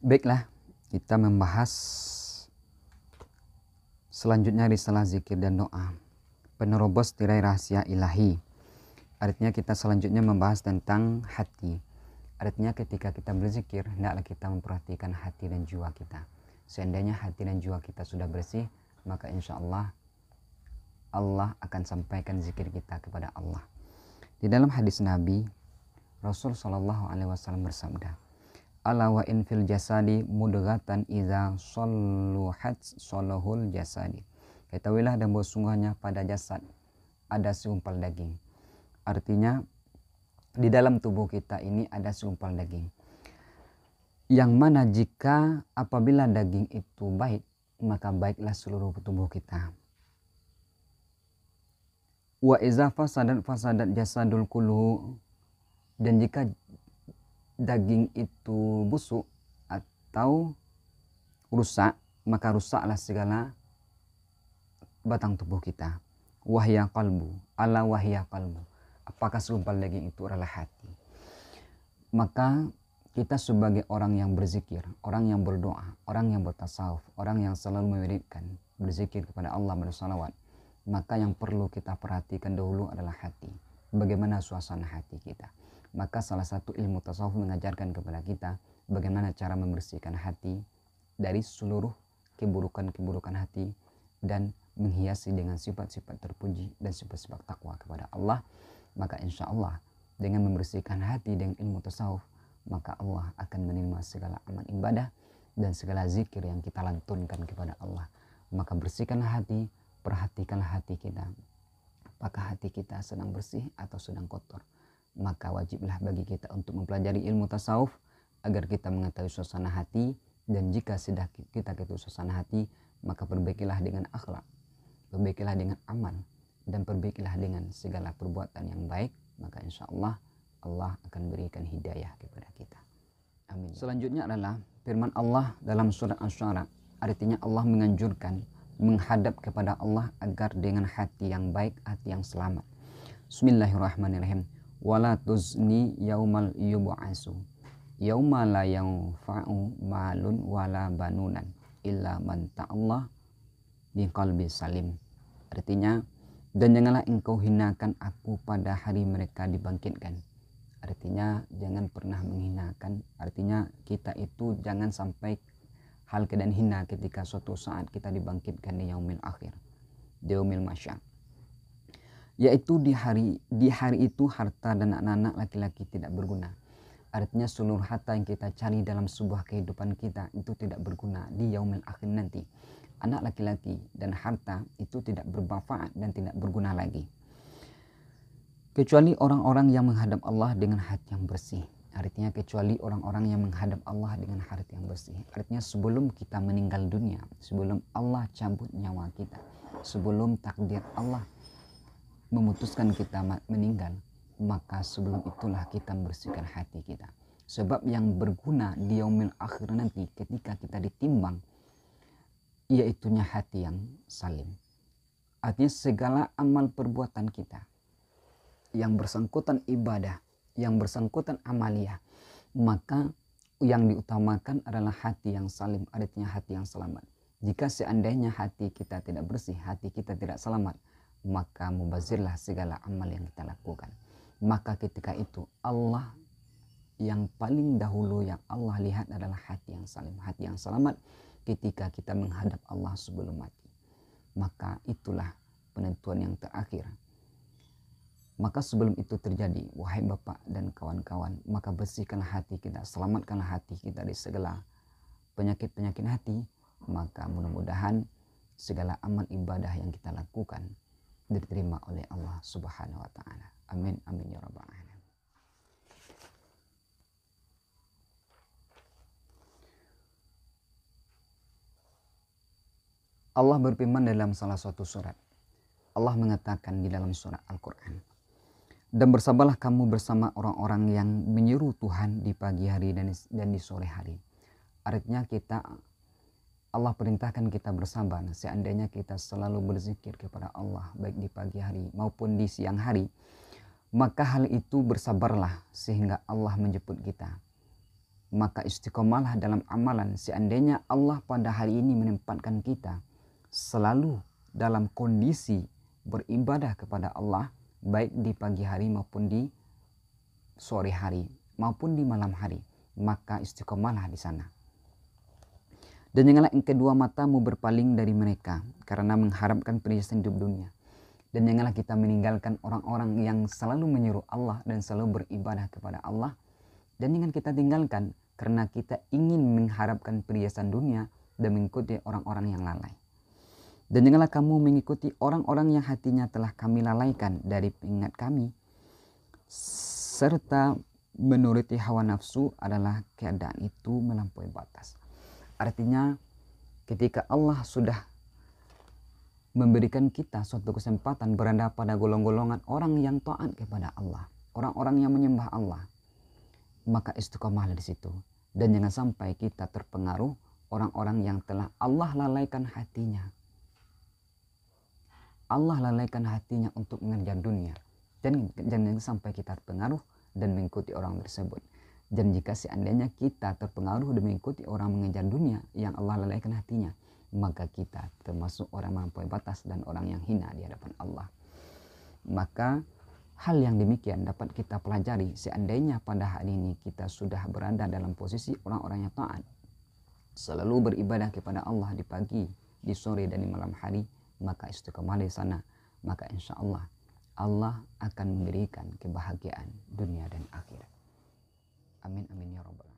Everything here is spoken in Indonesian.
Baiklah, kita membahas selanjutnya risalah zikir dan doa, penerobos tirai rahasia ilahi. Artinya kita selanjutnya membahas tentang hati. Artinya ketika kita berzikir, hendaklah kita memperhatikan hati dan jiwa kita. Seandainya hati dan jiwa kita sudah bersih, maka insya Allah Allah akan sampaikan zikir kita kepada Allah. Di dalam hadis Nabi, Rasul SAW bersabda, ala wa in fil jasadi mudghatan idza salluhat salahul jasadi. Ketahuilah dan sungguhnya pada jasad ada segumpal daging. Artinya di dalam tubuh kita ini ada segumpal daging. Yang mana jika apabila daging itu baik, maka baiklah seluruh tubuh kita. Wa iza fasadat jasadul kullu, dan jika daging itu busuk atau rusak, maka rusaklah segala batang tubuh kita. Wahya qalbu, ala wahya qalbu. Apakah segumpal daging itu adalah hati? Maka kita sebagai orang yang berzikir, orang yang berdoa, orang yang bertasawuf, orang yang selalu mewiridkan, berzikir kepada Allah, bersalawat, maka yang perlu kita perhatikan dahulu adalah hati. Bagaimana suasana hati kita? Maka salah satu ilmu tasawuf mengajarkan kepada kita bagaimana cara membersihkan hati dari seluruh keburukan-keburukan hati dan menghiasi dengan sifat-sifat terpuji dan sifat-sifat takwa kepada Allah. Maka insya Allah dengan membersihkan hati dengan ilmu tasawuf, maka Allah akan menerima segala amal ibadah dan segala zikir yang kita lantunkan kepada Allah. Maka bersihkanlah hati, perhatikanlah hati kita. Apakah hati kita sedang bersih atau sedang kotor? Maka wajiblah bagi kita untuk mempelajari ilmu tasawuf agar kita mengetahui suasana hati, dan jika sudah kita ketahui suasana hati, maka perbaikilah dengan akhlak, perbaikilah dengan amal, dan perbaikilah dengan segala perbuatan yang baik, maka insya Allah Allah akan berikan hidayah kepada kita. Amin. Selanjutnya adalah firman Allah dalam surat Asy-Syu'ara. Artinya Allah menganjurkan menghadap kepada Allah agar dengan hati yang baik, hati yang selamat. Bismillahirrahmanirrahim. Wala tuzni yaumal yub'asu yauma la yanfa'u malun wala banunan illa man ta'allah biqalbi salim. Artinya, dan janganlah engkau hinakan aku pada hari mereka dibangkitkan. Artinya jangan pernah menghinakan. Artinya kita itu jangan sampai hal keadaan hina ketika suatu saat kita dibangkitkan di yaumil akhir, di yaumil masyar. Yaitu di hari itu harta dan anak-anak laki-laki tidak berguna. Artinya seluruh harta yang kita cari dalam sebuah kehidupan kita itu tidak berguna di yaumil akhir nanti. Anak laki-laki dan harta itu tidak bermanfaat dan tidak berguna lagi. Kecuali orang-orang yang menghadap Allah dengan hati yang bersih. Artinya kecuali orang-orang yang menghadap Allah dengan hati yang bersih. Artinya sebelum kita meninggal dunia, sebelum Allah cabut nyawa kita, sebelum takdir Allah memutuskan kita meninggal, maka sebelum itulah kita membersihkan hati kita. Sebab yang berguna di yaumil akhir nanti ketika kita ditimbang, yaitunya hati yang salim. Artinya segala amal perbuatan kita yang bersangkutan ibadah, yang bersangkutan amaliyah, maka yang diutamakan adalah hati yang salim, artinya hati yang selamat. Jika seandainya hati kita tidak bersih, hati kita tidak selamat, maka mubazirlah segala amal yang kita lakukan. Maka ketika itu Allah yang paling dahulu yang Allah lihat adalah hati yang salim, hati yang selamat ketika kita menghadap Allah sebelum mati. Maka itulah penentuan yang terakhir. Maka sebelum itu terjadi, wahai Bapak dan kawan-kawan, maka bersihkanlah hati kita, selamatkanlah hati kita di segala penyakit-penyakit hati. Maka mudah-mudahan segala amal ibadah yang kita lakukan diterima oleh Allah Subhanahu wa taala. Amin amin ya rabbal alamin. Allah berfirman dalam salah satu surat. Allah mengatakan di dalam surat Al-Qur'an, dan bersabarlah kamu bersama orang-orang yang menyeru Tuhan di pagi hari dan di sore hari. Artinya Allah perintahkan kita bersabar seandainya kita selalu berzikir kepada Allah baik di pagi hari maupun di siang hari, maka hal itu bersabarlah sehingga Allah menjemput kita. maka istiqomalah dalam amalan. Seandainya Allah pada hari ini menempatkan kita selalu dalam kondisi beribadah kepada Allah, baik di pagi hari maupun di sore hari maupun di malam hari, maka istiqomalah di sana. Dan janganlah yang kedua matamu berpaling dari mereka karena mengharapkan perhiasan hidup dunia. Dan janganlah kita meninggalkan orang-orang yang selalu menyuruh Allah dan selalu beribadah kepada Allah. Dan jangan kita tinggalkan karena kita ingin mengharapkan perhiasan dunia dan mengikuti orang-orang yang lalai. Dan janganlah kamu mengikuti orang-orang yang hatinya telah kami lalaikan dari pengingat kami, serta menuruti hawa nafsu adalah keadaan itu melampaui batas. Artinya ketika Allah sudah memberikan kita suatu kesempatan berada pada golongan orang yang taat kepada Allah, orang-orang yang menyembah Allah, maka istiqomahlah di situ. Dan jangan sampai kita terpengaruh orang-orang yang telah Allah lalaikan hatinya. Allah lalaikan hatinya untuk mengejar dunia. Dan jangan sampai kita terpengaruh dan mengikuti orang tersebut. Dan jika seandainya kita terpengaruh dan mengikuti orang mengejar dunia yang Allah lalaikan hatinya, maka kita termasuk orang melampaui batas dan orang yang hina di hadapan Allah. Maka hal yang demikian dapat kita pelajari seandainya pada hari ini kita sudah berada dalam posisi orang-orang yang taat, selalu beribadah kepada Allah di pagi, di sore dan di malam hari, maka istiqomah di sana, maka insya Allah Allah akan memberikan kebahagiaan dunia dan akhirat. Amin amin ya rabbal alamin.